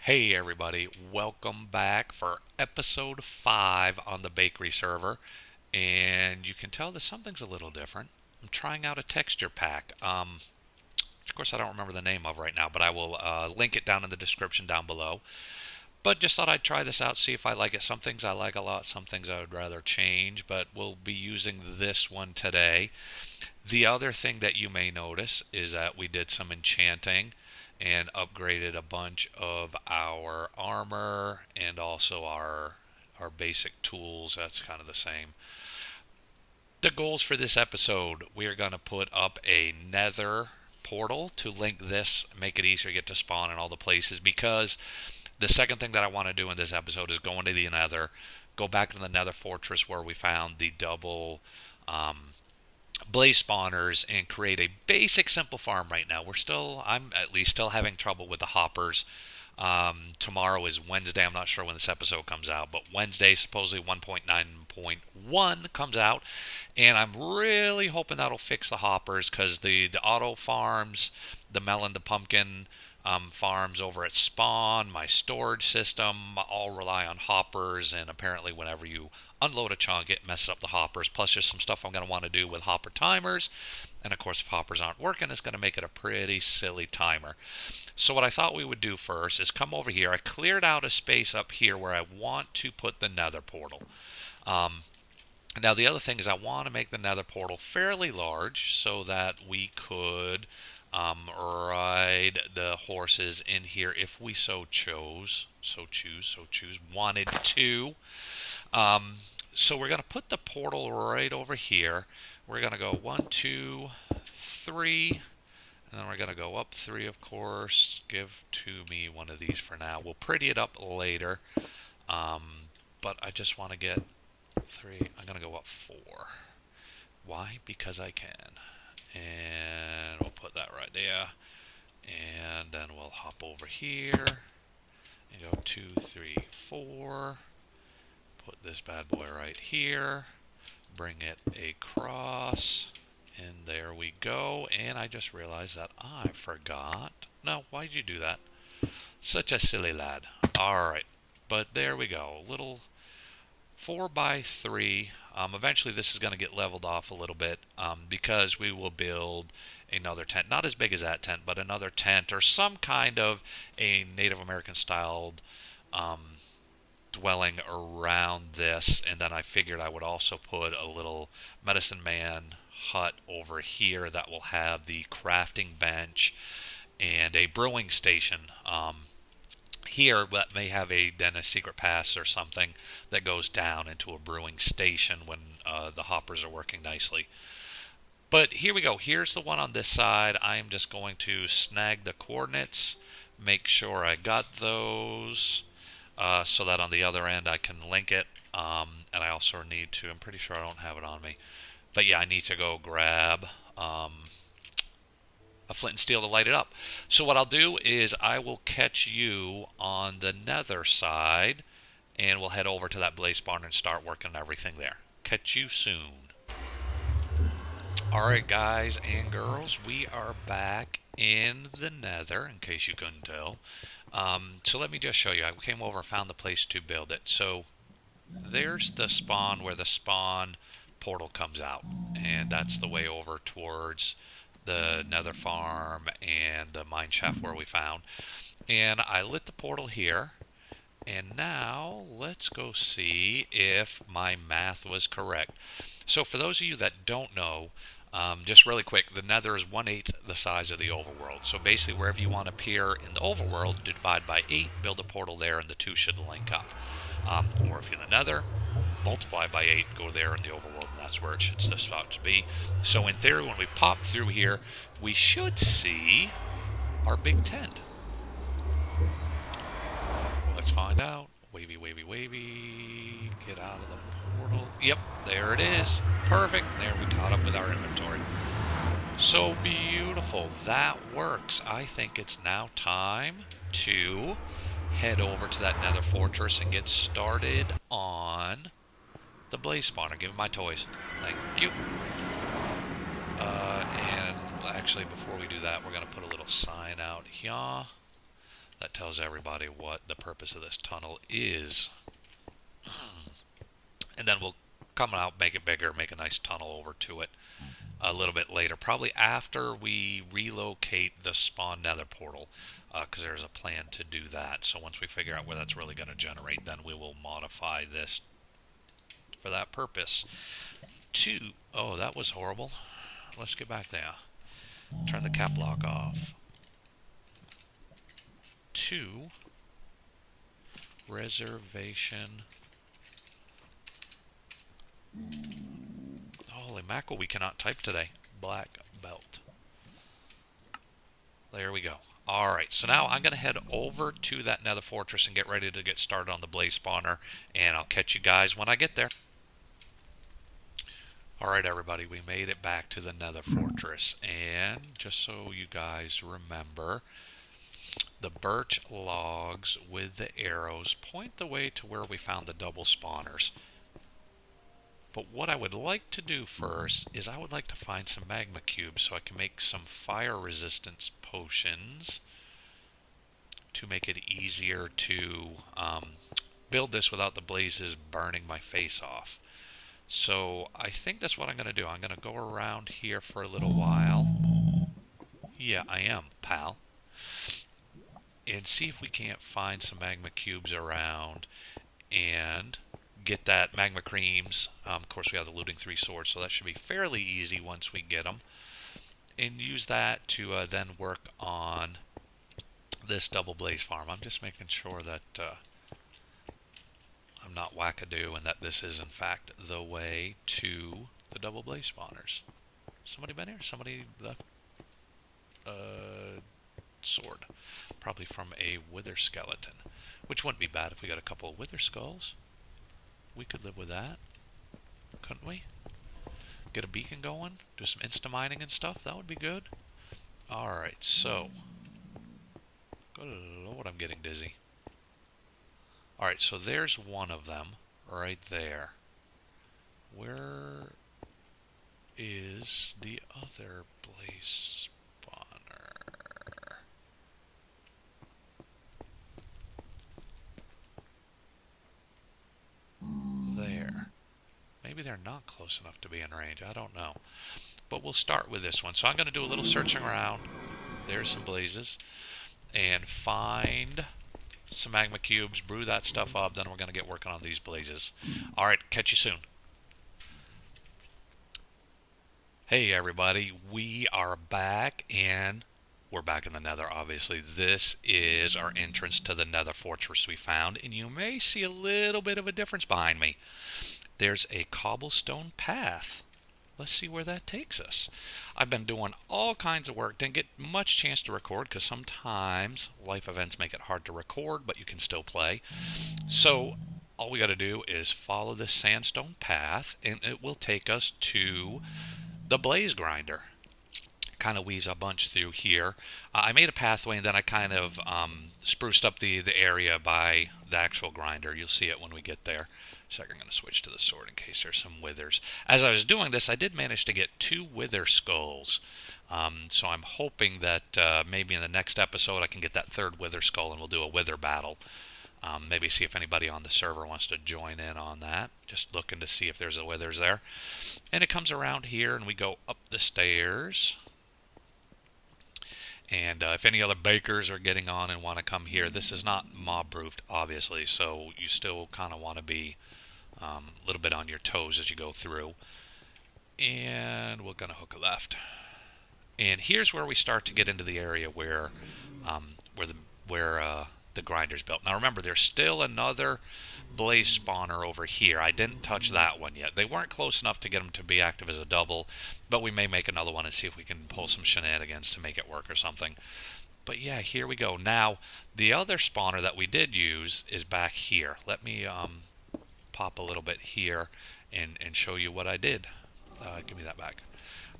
Hey everybody, welcome back for episode 5 on the bakery server. And you can tell that something's a little different. I'm trying out a texture pack. Of course, I don't remember the name of right now, but I will link it down in the description down below. But just thought I'd try this out, see if I like it. Some things I like a lot, some things I would rather change, but we'll be using this one today. The other thing that you may notice is that we did some enchanting and upgraded a bunch of our armor and also our basic tools. That's kind of the same. The goals for this episode, we are going to put up a nether portal to link this, make it easier to get to spawn in all the places, because the second thing that I want to do in this episode is go into the nether, go back to the nether fortress where we found the double blaze spawners and create a basic simple farm right now. I'm at least still having trouble with the hoppers. Tomorrow is Wednesday. I'm not sure when this episode comes out, but Wednesday, supposedly 1.9.1 comes out, and I'm really hoping that'll fix the hoppers because the auto farms, the melon, the pumpkin farms over at spawn, my storage system, all rely on hoppers, and apparently whenever you unload a chunk, it messes up the hoppers. Plus, there's some stuff I'm going to want to do with hopper timers, and of course, if hoppers aren't working, it's going to make it a pretty silly timer. So what I thought we would do first is come over here. I cleared out a space up here where I want to put the nether portal. Um, Now the other thing is I want to make the nether portal fairly large so that we could ride the horses in here if we so chose, wanted to. So we're going to put the portal right over here. We're going to go 1, 2, 3, and then we're going to go up 3, of course. Give to me one of these for now. We'll pretty it up later, but I just want to get 3. I'm going to go up 4. Why? Because I can. And we'll put that right there. And then we'll hop over here and go 2, 3, 4. Put this bad boy right here. Bring it across. And there we go. And I just realized that I forgot. No, why'd you do that? Such a silly lad. Alright. But there we go. Little 4 by 3. Eventually this is going to get leveled off a little bit because we will build another tent. Not as big as that tent, but another tent or some kind of a Native American styled dwelling around this. And then I figured I would also put a little medicine man hut over here that will have the crafting bench and a brewing station. Here that may have then a secret pass or something that goes down into a brewing station when the hoppers are working nicely. But here we go. Here's the one on this side. I am just going to snag the coordinates, make sure I got those, so that on the other end I can link it. And I also need to, I'm pretty sure I don't have it on me, but yeah, I need to go grab a flint and steel to light it up. So what I'll do is I will catch you on the nether side, and we'll head over to that blaze barn and start working everything there. Catch you soon. Alright guys and girls, we are back in the nether, in case you couldn't tell. So let me just show you. I came over and found the place to build it. So there's the spawn where the spawn portal comes out, and that's the way over towards the nether farm and the mine shaft where we found. And I lit the portal here, and now let's go see if my math was correct. So for those of you that don't know, just really quick, the nether is 1/8 the size of the overworld. So basically wherever you want to appear in the overworld, divide by 8, build a portal there, and the two should link up. Or if you're in the nether, multiply by 8, go there in the overworld, and that's where it should start to be. So in theory, when we pop through here, we should see our big tent. Let's find out. Wavy, wavy, wavy. Get out of the portal. Yep, there it is. Perfect. There, we caught up with our inventory. So beautiful. That works. I think it's now time to head over to that nether fortress and get started on the blaze spawner. Give me my toys. Thank you. And actually, before we do that, we're going to put a little sign out here That tells everybody what the purpose of this tunnel is. And then we'll come out, make it bigger, make a nice tunnel over to it a little bit later, probably after we relocate the spawn nether portal, because there's a plan to do that. So once we figure out where that's really going to generate, then we will modify this for that purpose. Oh, that was horrible. Let's get back there. Turn the cap lock off. 2 reservation. Holy mackerel, we cannot type today. Black belt. There we go. Alright, so now I'm going to head over to that nether fortress and get ready to get started on the blaze spawner, and I'll catch you guys when I get there. Alright everybody, we made it back to the nether fortress, and just so you guys remember, the birch logs with the arrows point the way to where we found the double spawners. But what I would like to do first is I would like to find some magma cubes so I can make some fire resistance potions to make it easier to build this without the blazes burning my face off. So I think that's what I'm going to do. I'm going to go around here for a little while. Yeah, I am, pal. And see if we can't find some magma cubes around and get that magma creams. Of course, we have the looting 3 swords, so that should be fairly easy once we get them. And use that to then work on this double blaze farm. I'm just making sure that I'm not wackadoo and that this is in fact the way to the double blaze spawners. Somebody been here? Somebody left sword. Probably from a wither skeleton. Which wouldn't be bad if we got a couple of wither skulls. We could live with that, couldn't we? Get a beacon going, do some insta-mining and stuff, that would be good. Alright, so, good Lord, I'm getting dizzy. Alright, so there's one of them, right there. Where is the other blaze spawner? There. Maybe they're not close enough to be in range. I don't know. But we'll start with this one. So I'm going to do a little searching around. There's some blazes. And find some magma cubes. Brew that stuff up. Then we're going to get working on these blazes. Alright, catch you soon. Hey everybody. We are back. And we're back in the nether, obviously. This is our entrance to the nether fortress we found. And you may see a little bit of a difference behind me. There's a cobblestone path. Let's see where that takes us. I've been doing all kinds of work. Didn't get much chance to record because sometimes life events make it hard to record, but you can still play. So all we got to do is follow this sandstone path, and it will take us to the blaze grinder. Kind of weaves a bunch through here. I made a pathway, and then I kind of spruced up the area by the actual grinder. You'll see it when we get there. So I'm going to switch to the sword in case there's some withers. As I was doing this, I did manage to get 2 wither skulls. So I'm hoping that maybe in the next episode I can get that 3rd wither skull and we'll do a wither battle. Maybe see if anybody on the server wants to join in on that. Just looking to see if there's a withers there. And it comes around here and we go up the stairs. And if any other bakers are getting on and want to come here, this is not mob-proofed, obviously, so you still kind of want to be a little bit on your toes as you go through. And we're going to hook a left. And here's where we start to get into the area where the grinder's built. Now remember, there's still another blaze spawner over here. I didn't touch that one yet. They weren't close enough to get them to be active as a double, but we may make another one and see if we can pull some shenanigans to make it work or something. But yeah, here we go. Now, the other spawner that we did use is back here. Let me pop a little bit here and show you what I did. Give me that back.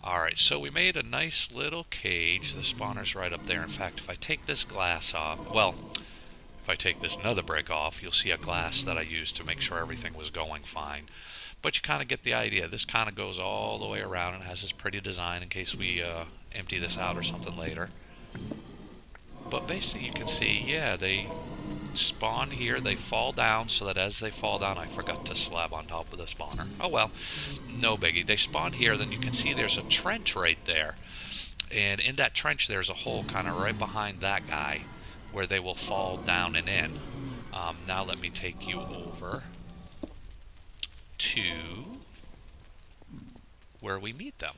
Alright, so we made a nice little cage. The spawner's right up there. In fact, if I take this glass off, well, if I take this nether brick off, you'll see a glass that I used to make sure everything was going fine. But you kind of get the idea. This kind of goes all the way around and has this pretty design in case we empty this out or something later. But basically you can see, yeah, they spawn here, they fall down, so that as they fall down, I forgot to slab on top of the spawner. Oh well, no biggie. They spawn here, then you can see there's a trench right there. And in that trench, there's a hole kind of right behind that guy where they will fall down and in. Now let me take you over to where we meet them.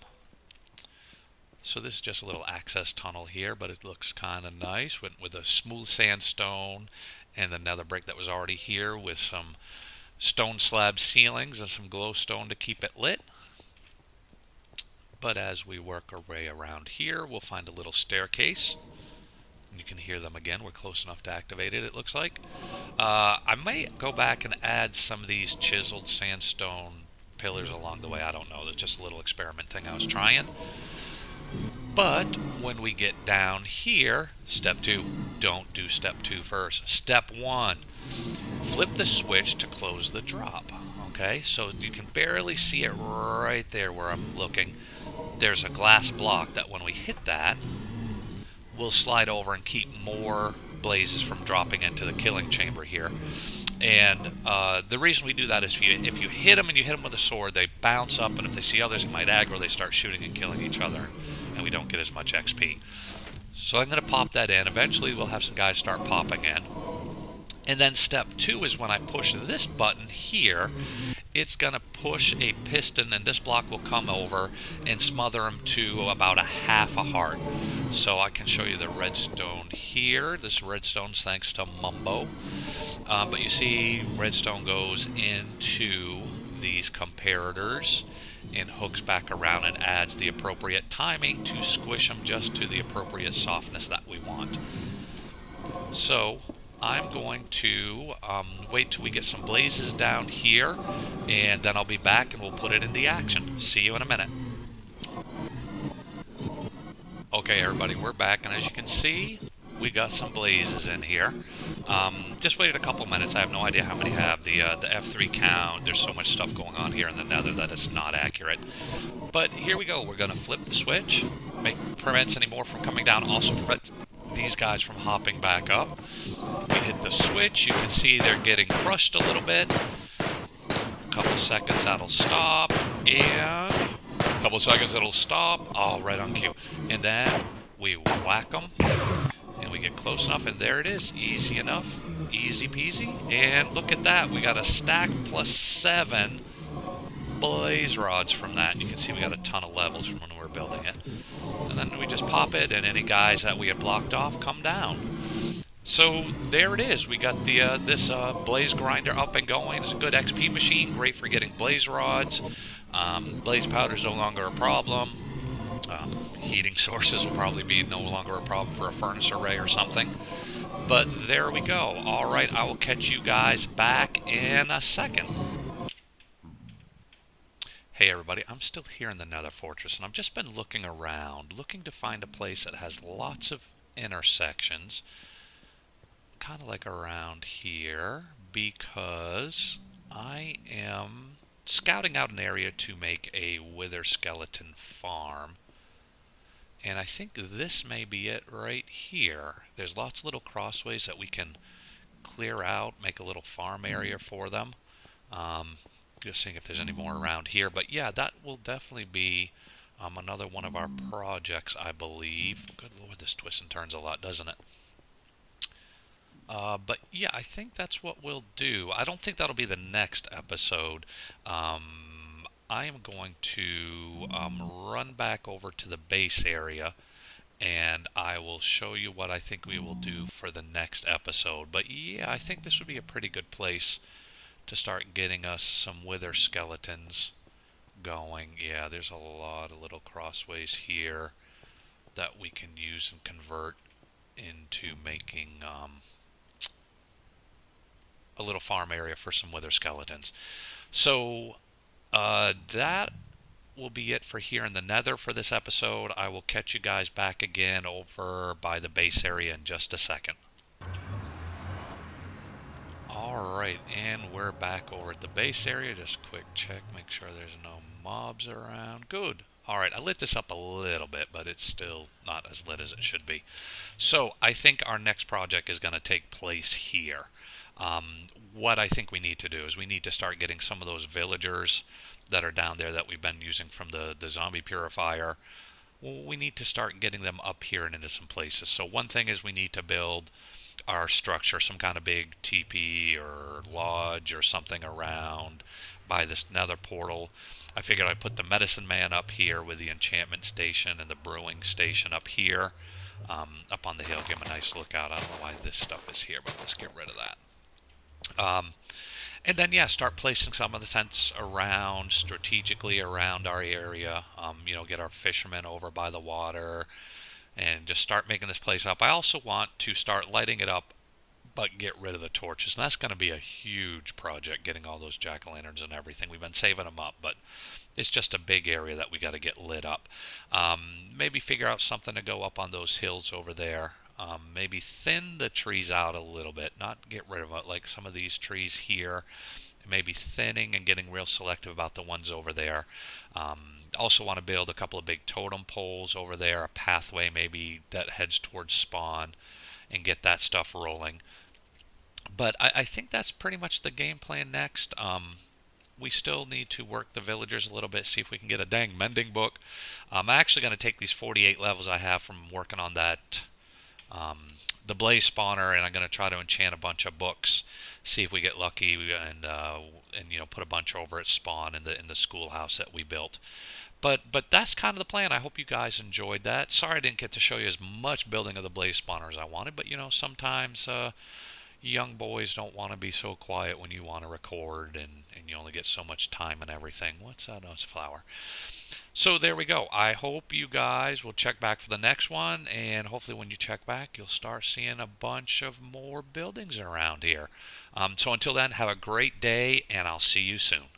So this is just a little access tunnel here, but it looks kind of nice. Went with a smooth sandstone and the nether brick that was already here with some stone slab ceilings and some glowstone to keep it lit. But as we work our way around here, we'll find a little staircase. You can hear them again. We're close enough to activate it, it looks like. I might go back and add some of these chiseled sandstone pillars along the way. I don't know. That's just a little experiment thing I was trying. But when we get down here, step 2, don't do step 2 first. Step 1, flip the switch to close the drop. Okay, so you can barely see it right there where I'm looking. There's a glass block that when we hit that, we'll slide over and keep more blazes from dropping into the killing chamber here. And the reason we do that is if you hit them and you hit them with a sword, they bounce up, and if they see others who might aggro, they start shooting and killing each other, and we don't get as much XP. So I'm going to pop that in. Eventually we'll have some guys start popping in. And then step 2 is when I push this button here, it's going to push a piston, and this block will come over and smother them to about a half a heart. So I can show you the redstone here. This redstone's thanks to Mumbo. But you see redstone goes into these comparators and hooks back around and adds the appropriate timing to squish them just to the appropriate softness that we want. So I'm going to wait till we get some blazes down here, and then I'll be back and we'll put it into action. See you in a minute. Okay, everybody, we're back, and as you can see, we got some blazes in here. Just waited a couple minutes. I have no idea how many have the F3 count. There's so much stuff going on here in the nether that it's not accurate. But here we go. We're going to flip the switch. Prevents any more from coming down. Also prevents these guys from hopping back up. We hit the switch. You can see they're getting crushed a little bit. A couple seconds, that'll stop. And a couple seconds, it'll stop. All right on cue. And then we whack them. And we get close enough, and there it is. Easy enough. Easy peasy. And look at that. We got a stack plus 7 blaze rods from that. And you can see we got a ton of levels from when we were building it. And then we just pop it, and any guys that we had blocked off come down. So there it is. We got the this blaze grinder up and going. It's a good XP machine. Great for getting blaze rods. Blaze powder is no longer a problem. Heating sources will probably be no longer a problem for a furnace array or something. But there we go. All right, I will catch you guys back in a second. Hey everybody, I'm still here in the Nether Fortress, and I've just been looking around, looking to find a place that has lots of intersections, kind of like around here, because I am scouting out an area to make a wither skeleton farm. And I think this may be it right here. There's lots of little crossways that we can clear out, make a little farm area for them. Just seeing if there's any more around here. But yeah, that will definitely be another one of our projects, I believe. Good Lord, this twists and turns a lot, doesn't it? But yeah, I think that's what we'll do. I don't think that'll be the next episode. I am going to run back over to the base area, and I will show you what I think we will do for the next episode. But yeah, I think this would be a pretty good place to start getting us some wither skeletons going. Yeah, there's a lot of little crossways here that we can use and convert into making a little farm area for some wither skeletons. So that will be it for here in the nether for this episode. I will catch you guys back again over by the base area in just a second. Alright, and we're back over at the base area. Just quick check, make sure there's no mobs around. Good. All right, I lit this up a little bit, but it's still not as lit as it should be. So I think our next project is going to take place here. Um, what I think we need to do is we need to start getting some of those villagers that are down there that we've been using from the zombie purifier. Well, we need to start getting them up here and into some places. So one thing is we need to build our structure, some kind of big teepee or lodge or something around by this nether portal. I figured I'd put the medicine man up here with the enchantment station and the brewing station up here, up on the hill. Give them a nice look out. I don't know why this stuff is here, but let's get rid of that. And then, yeah, start placing some of the tents around strategically around our area. Get our fishermen over by the water and just start making this place up. I also want to start lighting it up, but get rid of the torches. And that's going to be a huge project, getting all those jack-o'-lanterns and everything. We've been saving them up, but it's just a big area that we got to get lit up. Maybe figure out something to go up on those hills over there. Maybe thin the trees out a little bit, not get rid of it, like some of these trees here. Maybe thinning and getting real selective about the ones over there. Also want to build a couple of big totem poles over there, a pathway maybe that heads towards spawn, and get that stuff rolling. But I think that's pretty much the game plan next. We still need to work the villagers a little bit, see if we can get a dang mending book. I'm actually going to take these 48 levels I have from working on that the blaze spawner, and I'm going to try to enchant a bunch of books, see if we get lucky, and put a bunch over at spawn in the schoolhouse that we built. But that's kind of the plan. I hope you guys enjoyed that. Sorry I didn't get to show you as much building of the blaze spawner as I wanted, but sometimes young boys don't want to be so quiet when you want to record, and you only get so much time and everything. What's that? Oh, it's a flower. So there we go. I hope you guys will check back for the next one, and hopefully when you check back, you'll start seeing a bunch of more buildings around here. So until then, have a great day, and I'll see you soon.